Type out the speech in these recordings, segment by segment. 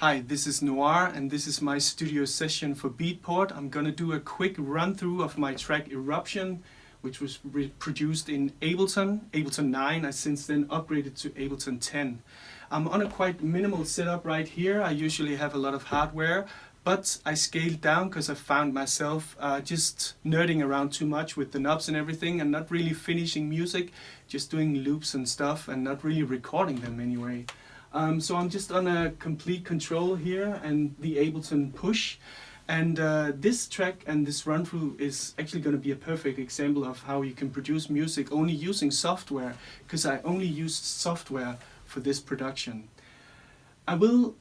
Hi, this is Noir and this is my studio session for Beatport. I'm gonna do a quick run through of my track Eruption, which was produced in Ableton 9. I since then upgraded to Ableton 10. I'm on a quite minimal setup right here. I usually have a lot of hardware, but I scaled down because I found myself just nerding around too much with the knobs and everything and not really finishing music, just doing loops and stuff and not really recording them anyway. So I'm just on a complete control here and the Ableton push, and this track and this run through is actually going to be a perfect example of how you can produce music only using software, because I only used software for this production. I will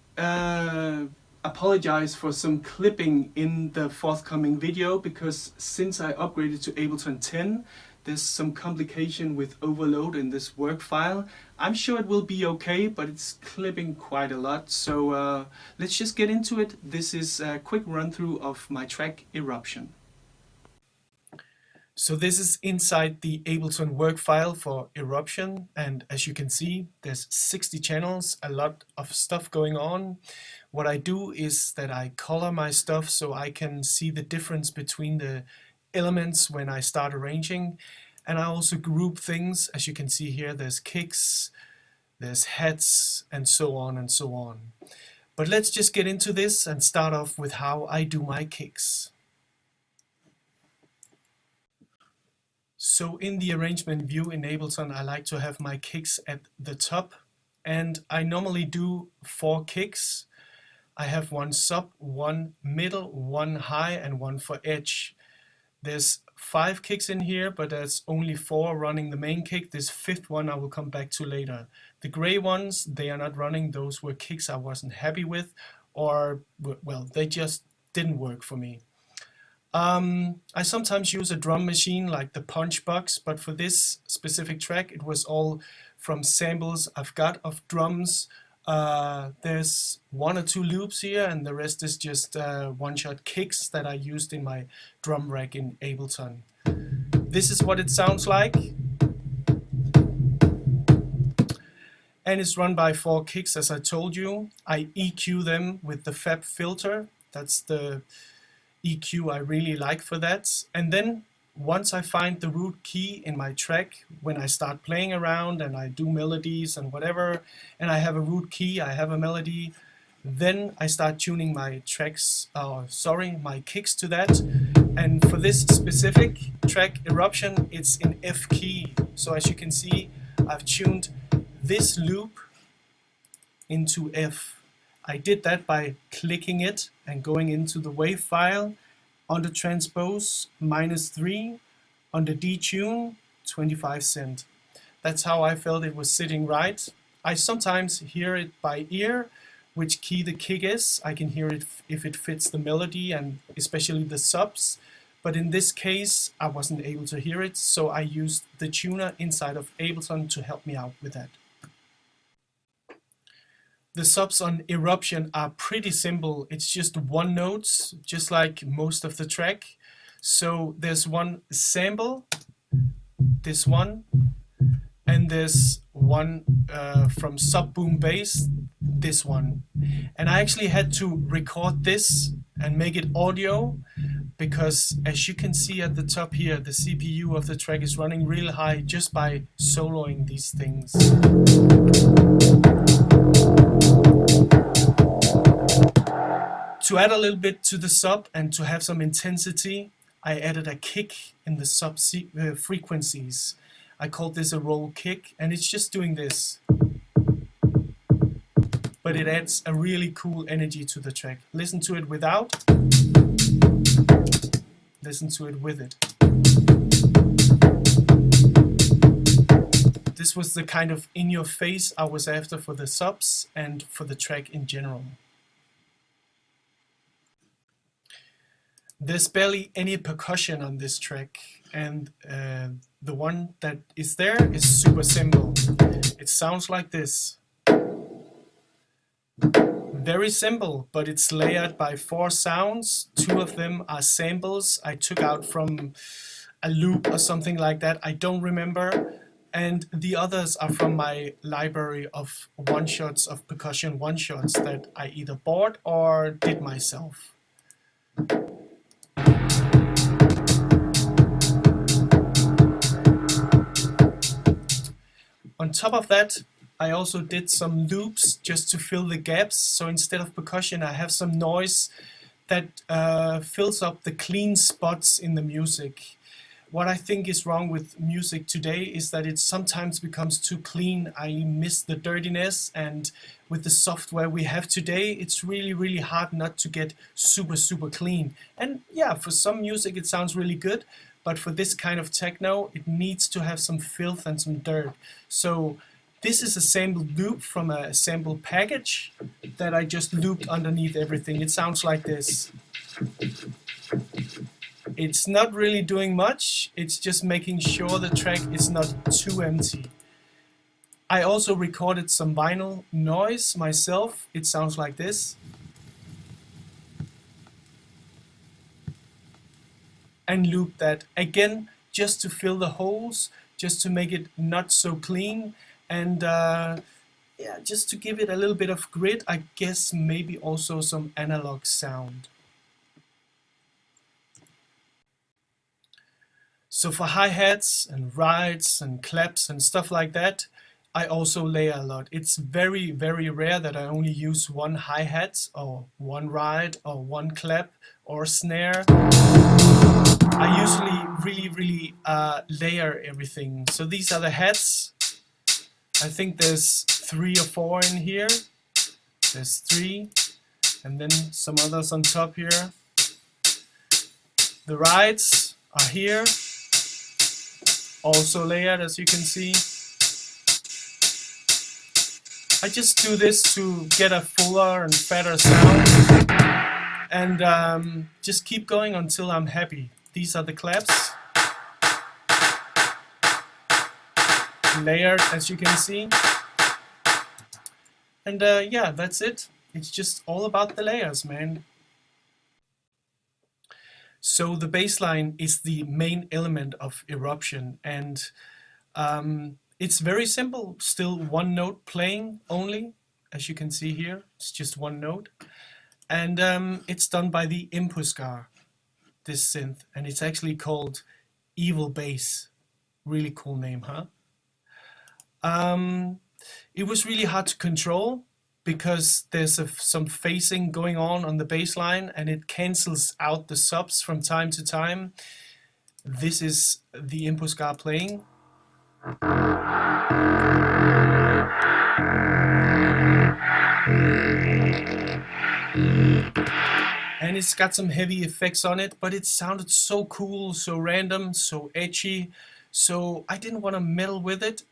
apologize for some clipping in the forthcoming video, because since I upgraded to Ableton 10 there's some complication with overload in this work file. I'm sure it will be okay, but it's clipping quite a lot. So let's just get into it. This is a quick run through of my track Eruption. So this is inside the Ableton work file for Eruption, and as you can see there's 60 channels, a lot of stuff going on. What I do is that I color my stuff so I can see the difference between the elements when I start arranging, and I also group things. As you can see here, there's kicks, there's heads, and so on and so on. But let's just get into this and start off with how I do my kicks. So in the arrangement view in Ableton, I like to have my kicks at the top, and I normally do 4 kicks. I have one sub, one middle, one high, and one for edge. There's 5 kicks in here, but there's only 4 running the main kick. This 5th one I will come back to later. The gray ones, they are not running. Those were kicks I wasn't happy with, or, well, they just didn't work for me. I sometimes use a drum machine like the Punch Box, but for this specific track it was all from samples I've got of drums. There's 1 or 2 loops here, and the rest is just one-shot kicks that I used in my drum rack in Ableton. This is what it sounds like, and it's run by 4 kicks, as I told you. I EQ them with the Fab filter. That's the EQ I really like for that. And then once I find the root key in my track, when I start playing around and I do melodies and whatever, and I have a root key, I have a melody, then I start tuning my tracks, my kicks to that. And for this specific track, Eruption, it's in F key. So as you can see, I've tuned this loop into F. I did that by clicking it and going into the wave file, under transpose -3, under detune 25 cent. That's how I felt it was sitting right. I sometimes hear it by ear, which key the kick is. I can hear it if it fits the melody and especially the subs. But in this case, I wasn't able to hear it, so I used the tuner inside of Ableton to help me out with that. The subs on Eruption are pretty simple. It's just 1 notes, just like most of the track. So there's 1 sample, this one, and there's 1 from sub boom bass, this one. And I actually had to record this and make it audio, because as you can see at the top here, the CPU of the track is running real high just by soloing these things. To add a little bit to the sub and to have some intensity, I added a kick in the sub frequencies. I called this a roll kick, and it's just doing this. But it adds a really cool energy to the track. Listen to it without, listen to it with it. This was the kind of in-your-face I was after for the subs and for the track in general. There's barely any percussion on this track, and the one that is there is super simple. It sounds like this. Very simple, but it's layered by 4 sounds. 2 of them are samples I took out from a loop or something like that. I don't remember. and the others are from my library of one-shots, of percussion one-shots that I either bought or did myself. On top of that, I also did some loops just to fill the gaps. So instead of percussion, I have some noise that fills up the clean spots in the music. What I think is wrong with music today is that it sometimes becomes too clean. I miss the dirtiness, and with the software we have today, it's really, really hard not to get super, super clean. And yeah, for some music it sounds really good, but for this kind of techno, it needs to have some filth and some dirt. So this is a sampled loop from a sample package that I just looped underneath everything. It sounds like this. It's not really doing much, it's just making sure the track is not too empty. I also recorded some vinyl noise myself. It sounds like this. And loop that again, just to fill the holes, just to make it not so clean, and yeah, just to give it a little bit of grit, I guess maybe also some analog sound. So for hi-hats and rides and claps and stuff like that, I also layer a lot. It's very, very rare that I only use one hi-hat or one ride or one clap or snare. I usually really layer everything. So these are the hats. I think there's 3 or 4 in here. There's 3, and then some others on top here. The rides are here, also layered, as you can see. I just do this to get a fuller and fatter sound, and just keep going until I'm happy. These are the claps, layered, as you can see. And yeah, that's it. It's just all about the layers, man. So the bass line is the main element of Eruption, and it's very simple. Still one note playing only, as you can see here. It's just one note, and it's done by the Impuscar, this synth, and it's actually called Evil Bass. Really cool name, huh? It was really hard to control because there's some phasing going on the bass line, and it cancels out the subs from time to time. This is the Impuscar playing. And it's got some heavy effects on it, but it sounded so cool, so random, so edgy. So I didn't want to meddle with it,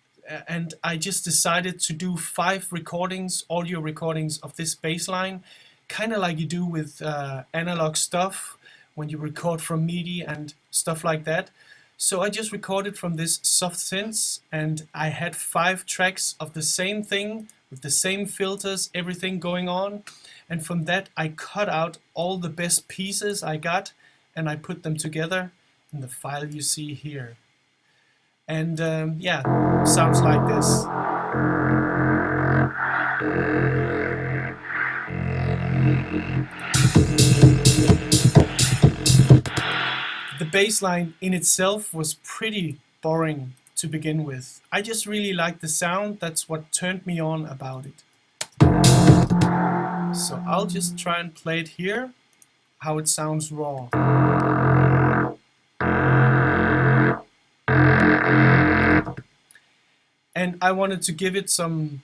and I just decided to do 5 recordings, audio recordings of this bass line, kind of like you do with analog stuff when you record from MIDI and stuff like that. So I just recorded from this soft synths, and I had 5 tracks of the same thing with the same filters, everything going on. And from that I cut out all the best pieces I got, and I put them together in the file you see here. And yeah, sounds like this. The bass line in itself was pretty boring to begin with. I just really liked the sound. That's what turned me on about it. So I'll just try and play it here, how it sounds raw. And I wanted to give it some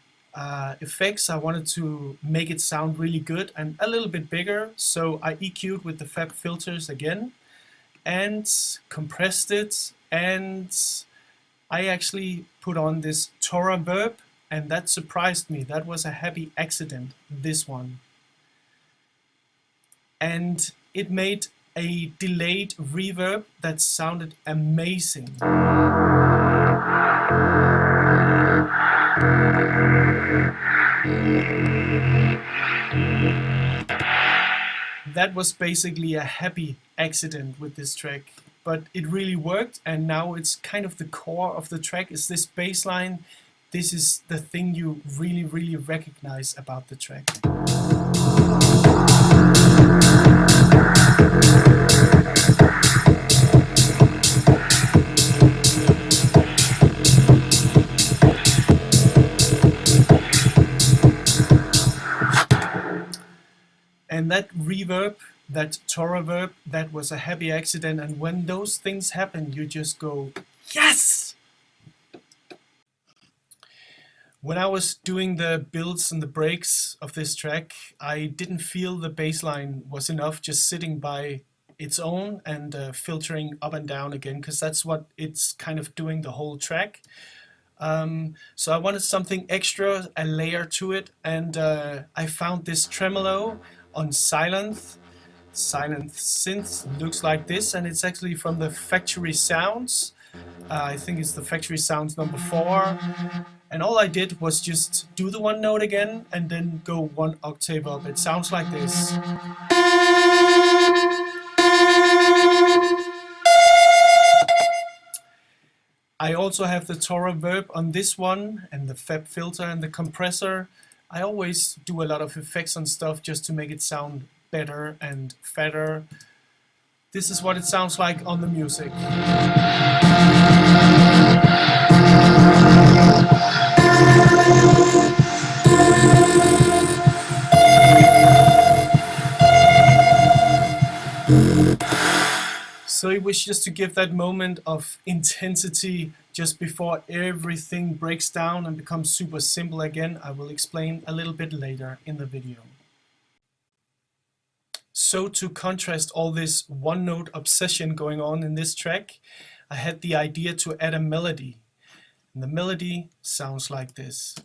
effects. I wanted to make it sound really good and a little bit bigger. So I EQ'd with the Fab filters again and compressed it. And I actually put on this Tora verb, and that surprised me. That was a happy accident, this one. And it made a delayed reverb that sounded amazing. That was basically a happy accident with this track. but it really worked, and now it's kind of the core of the track is this bass line. This is the thing you really recognize about the track. And that reverb, that reverb, that was a happy accident, and when those things happen, you just go, yes! When I was doing the builds and the breaks of this track, I didn't feel the bass line was enough just sitting by its own and filtering up and down again, because that's what it's kind of doing the whole track. So I wanted something extra, a layer to it, and I found this tremolo on Silent synth. Looks like this, and it's actually from the Factory Sounds. I think it's the Factory Sounds number 4. And all I did was just do the one note again and then go 1 octave up. It sounds like this. I also have the reverb on this one, and the Fab filter and the compressor. I always do a lot of effects on stuff just to make it sound better and fatter. This is what it sounds like on the music. So it was just to give that moment of intensity just before everything breaks down and becomes super simple again. I will explain a little bit later in the video. So to contrast all this one-note obsession going on in this track, I had the idea to add a melody. And the melody sounds like this.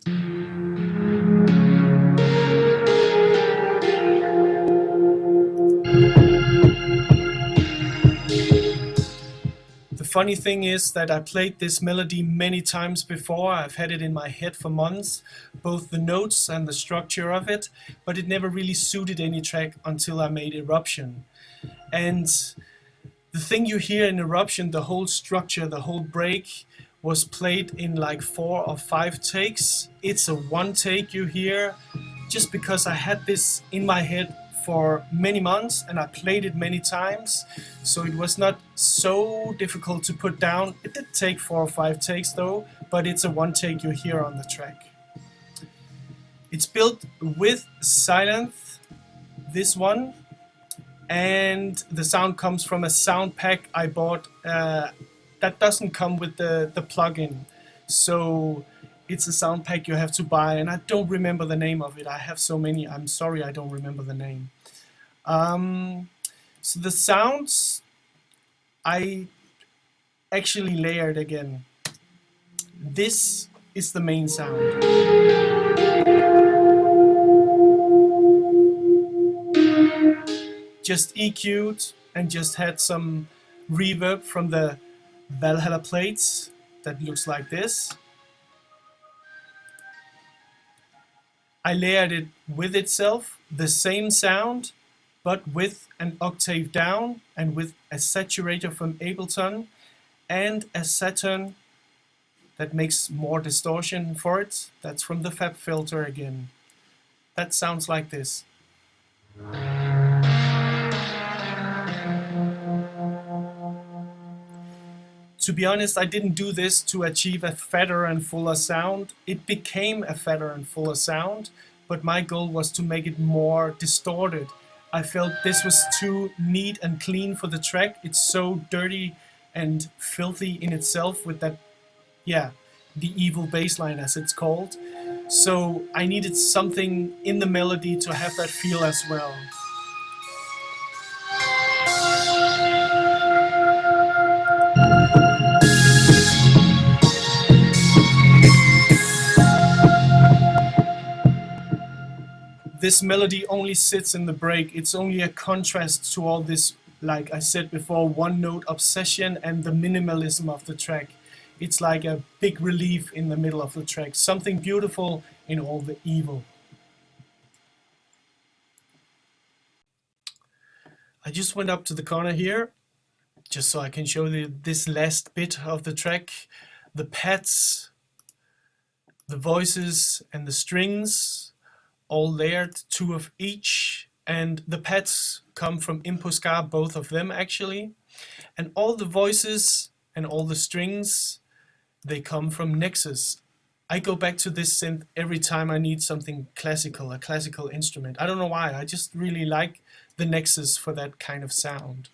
The funny thing is that I played this melody many times before. I've had it in my head for months, both the notes and the structure of it, but it never really suited any track until I made Eruption. And the thing you hear in Eruption, the whole structure, the whole break, was played in like 4 or 5 takes. It's a one take you hear, just because I had this in my head for many months and I played it many times, so it was not so difficult to put down. It did take 4 or 5 takes though, but it's a one take you hear on the track. It's built with Silent, this one, and the sound comes from a sound pack I bought that doesn't come with the plugin. So it's a sound pack you have to buy, and I don't remember the name of it. I have so many, I'm sorry I don't remember the name. So the sounds, I actually layered again. This is the main sound. Just EQ'd and just had some reverb from the Valhalla plates that looks like this. I layered it with itself, the same sound, but with an octave down and with a saturator from Ableton and a Saturn that makes more distortion for it. That's from the Fab filter again. That sounds like this. To be honest, I didn't do this to achieve a fatter and fuller sound. It became a fatter and fuller sound, but my goal was to make it more distorted. I felt this was too neat and clean for the track. It's so dirty and filthy in itself with that, yeah, the evil bass line as it's called. So I needed something in the melody to have that feel as well. This melody only sits in the break. It's only a contrast to all this, like I said before, one-note obsession and the minimalism of the track. It's like a big relief in the middle of the track. Something beautiful in all the evil. I just went up to the corner here just so I can show you this last bit of the track. The pads, the voices and the strings, all layered, 2 of each, and the pads come from Imposcar, both of them actually, and all the voices and all the strings, they come from Nexus. I go back to this synth every time I need something classical, a classical instrument. I don't know why, I just really like the Nexus for that kind of sound.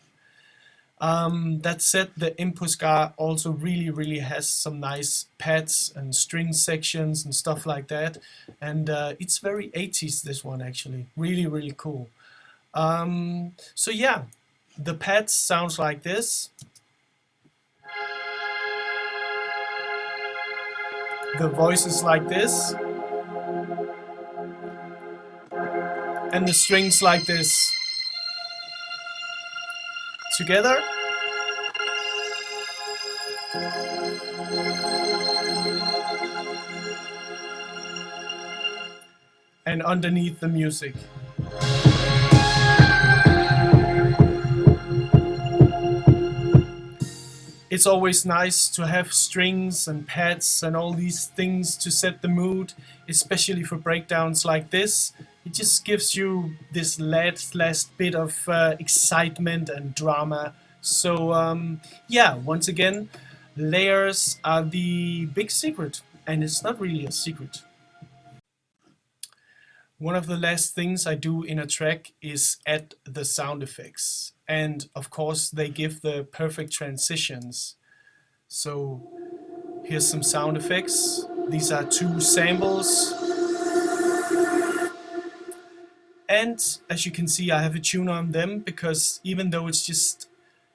That said, the Imposcar also really has some nice pads and string sections and stuff like that, and it's very 80s, this one actually, really cool. So yeah, the pads sounds like this. The voices like this, and the strings like this. Together. And underneath the music. It's always nice to have strings and pads and all these things to set the mood, especially for breakdowns like this. It just gives you this last bit of excitement and drama. So yeah, once again, layers are the big secret, and it's not really a secret. One of the last things I do in a track is add the sound effects. And of course they give the perfect transitions. So here's some sound effects. These are 2 samples. And as you can see, I have a tuner on them because even though it's just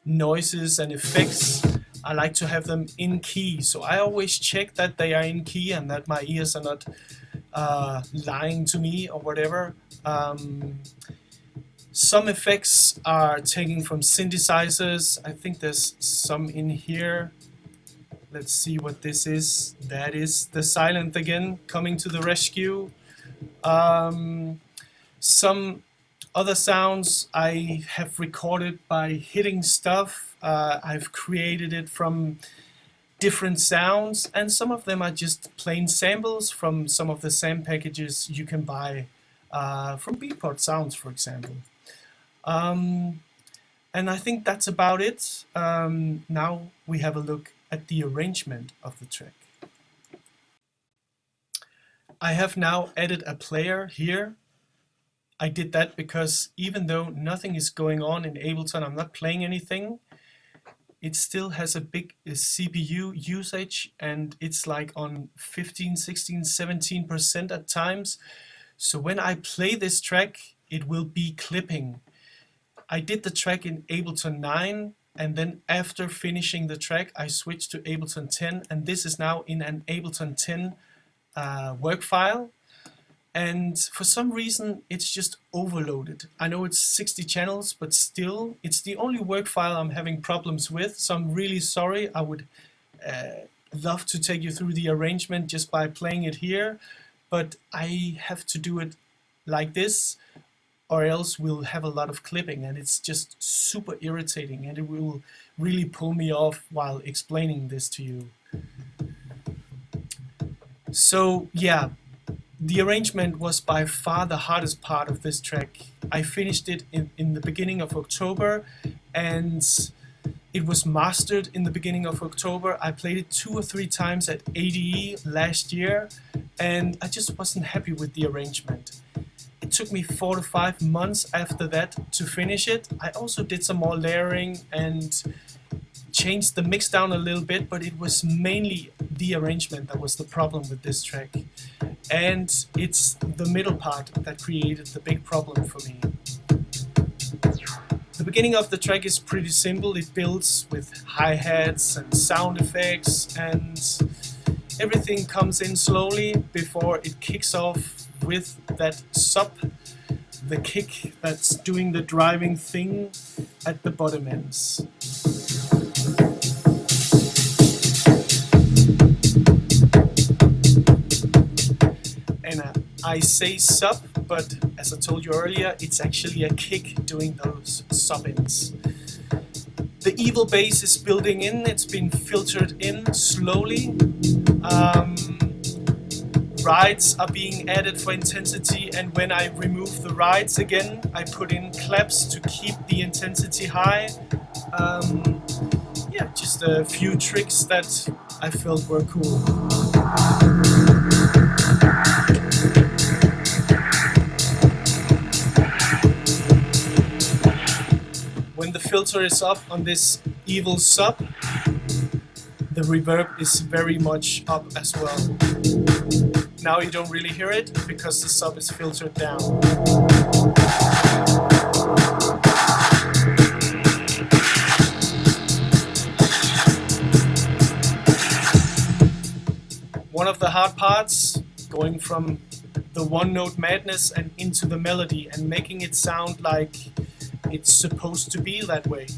noises and effects, I like to have them in key. So I always check that they are in key and that my ears are not lying to me or whatever. Some effects are taken from synthesizers. I think there's some in here. Let's see what this is. That is the silent again, coming to the rescue. Some other sounds I have recorded by hitting stuff. I've created it from different sounds, and some of them are just plain samples from some of the SAM packages you can buy from Beatport Sounds, for example. And I think that's about it. Now we have a look at the arrangement of the track. I have now added a player here. I did that because even though nothing is going on in Ableton, I'm not playing anything, it still has a big CPU usage, and it's like on 15, 16, 17% at times. So when I play this track, it will be clipping. I did the track in Ableton 9, and then after finishing the track, I switched to Ableton 10, and this is now in an Ableton 10 work file. And for some reason, it's just overloaded. I know it's 60 channels, but still, it's the only work file I'm having problems with, so I'm really sorry. I would love to take you through the arrangement just by playing it here, but I have to do it like this, or else we'll have a lot of clipping, and it's just super irritating, and it will really pull me off while explaining this to you. So yeah, the arrangement was by far the hardest part of this track. I finished it in the beginning of October, and it was mastered in the beginning of October. I played it 2 or 3 times at ADE last year, and I just wasn't happy with the arrangement. It took me 4 to 5 months after that to finish it. I also did some more layering and changed the mix down a little bit, but it was mainly the arrangement that was the problem with this track. And it's the middle part that created the big problem for me. The beginning of the track is pretty simple. It builds with hi-hats and sound effects, and everything comes in slowly before it kicks off with that sub, the kick that's doing the driving thing at the bottom ends. And I say sub, but as I told you earlier, it's actually a kick doing those sub-ins. The evil bass is building in, it's been filtered in slowly. Rides are being added for intensity, and when I remove the rides again, I put in claps to keep the intensity high. Yeah, just a few tricks that I felt were cool. When the filter is up on this evil sub, the reverb is very much up as well. Now you don't really hear it because the sub is filtered down. One of the hard parts, going from the one note madness and into the melody and making it sound like it's supposed to be that way.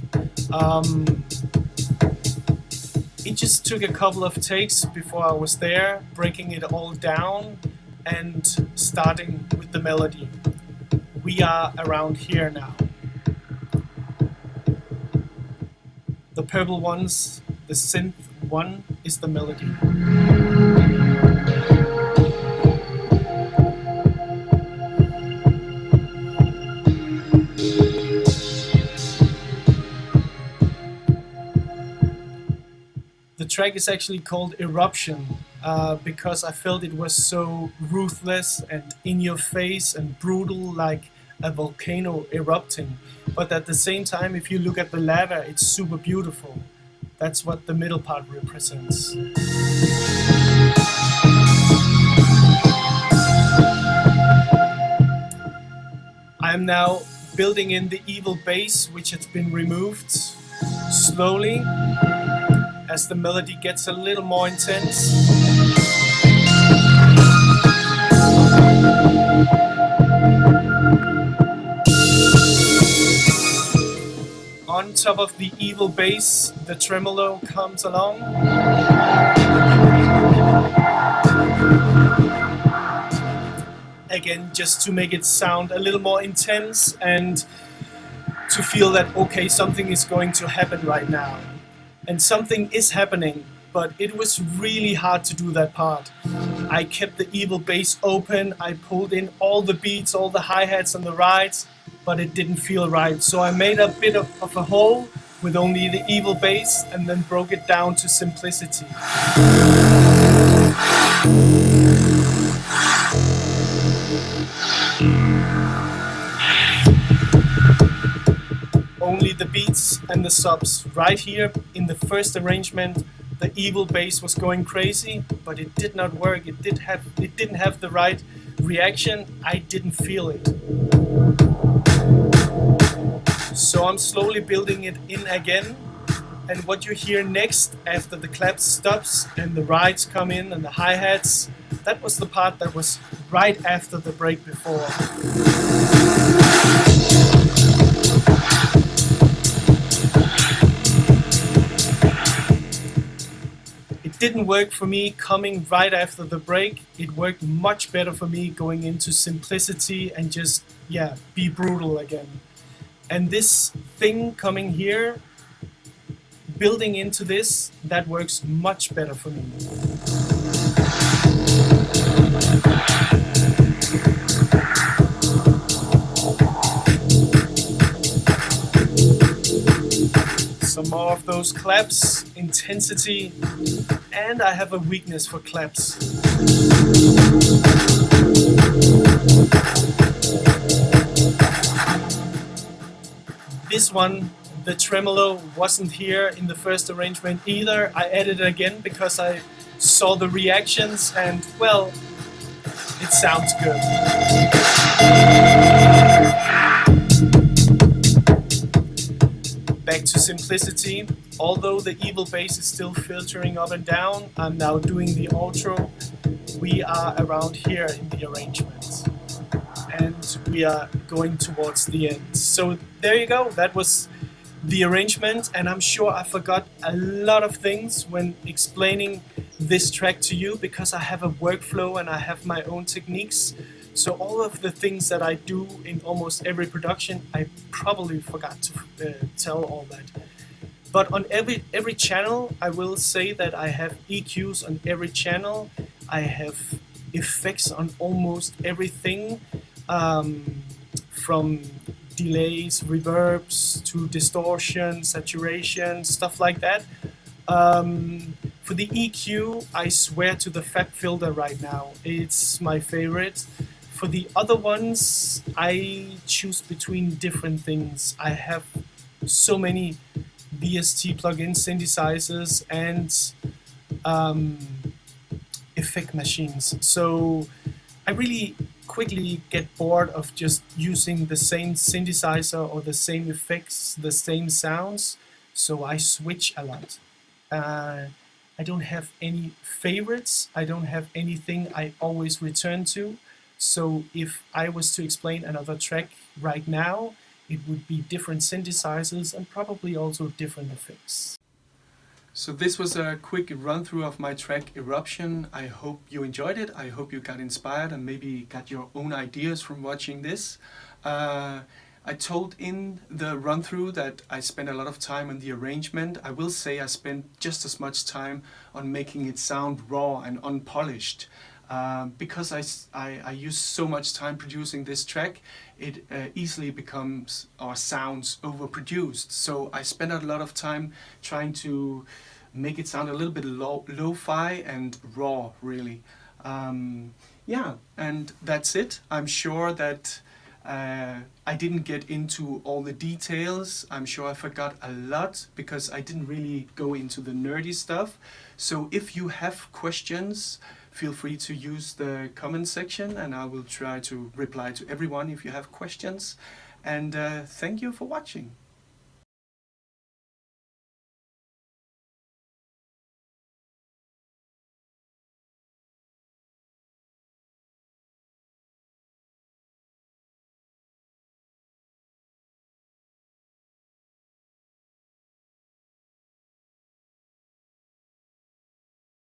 It just took a couple of takes before I was there, breaking it all down and starting with the melody. We are around here now. The purple ones, the synth one, is the melody. The track is actually called Eruption because I felt it was so ruthless and in your face and brutal, like a volcano erupting. But at the same time, if you look at the lava, it's super beautiful. That's what the middle part represents. I'm now building in the evil bass, which has been removed slowly as the melody gets a little more intense. On top of the evil bass, the tremolo comes along. Again, just to make it sound a little more intense and to feel that, okay, something is going to happen right now. And something is happening, but it was really hard to do that part. I kept the evil bass open, I pulled in all the beats, all the hi-hats and the rides, but it didn't feel right. So I made a bit of a hole with only the evil bass and then broke it down to simplicity. Only the beats and the subs. Right here in the first arrangement, the evil bass was going crazy, but it did not work. It didn't have the right reaction. I didn't feel it. So I'm slowly building it in again. And what you hear next, after the clap stops and the rides come in and the hi-hats, that was the part that was right after the break before. It didn't work for me coming right after the break. It worked much better for me going into simplicity and just, yeah, be brutal again. And this thing coming here, building into this, that works much better for me. Some more of those claps, intensity, and I have a weakness for claps. This one, the tremolo, wasn't here in the first arrangement either. I added it again because I saw the reactions and, well, it sounds good. Back to simplicity. Although the evil bass is still filtering up and down, I'm now doing the outro. We are around here in the arrangement. And we are going towards the end. So there you go. That was the arrangement, and I'm sure I forgot a lot of things when explaining this track to you because I have a workflow and I have my own techniques. So all of the things that I do in almost every production, I probably forgot to tell all that. But on every channel, I will say that I have EQs on every channel. I have effects on almost everything, from delays, reverbs to distortion, saturation, stuff like that. For the EQ, I swear to the Fab filter right now. It's my favorite. For the other ones, I choose between different things. I have so many VST plugin synthesizers and um, effect machines. So I really quickly get bored of just using the same synthesizer or the same effects, the same sounds. So I switch a lot. Uh, I don't have any favorites. I don't have anything I always return to. So if I was to explain another track right now, it would be different synthesizers and probably also different effects. So this was a quick run through of my track Eruption. I hope you enjoyed it. I hope you got inspired and maybe got your own ideas from watching this. I told in the run through that I spent a lot of time on the arrangement. I will say I spent just as much time on making it sound raw and unpolished. Because I use so much time producing this track, it easily becomes or sounds overproduced. So I spent a lot of time trying to make it sound a little bit lo-fi and raw, really. Yeah, and that's it. I'm sure that I didn't get into all the details. I'm sure I forgot a lot because I didn't really go into the nerdy stuff. So if you have questions, feel free to use the comment section and I will try to reply to everyone if you have questions. And thank you for watching.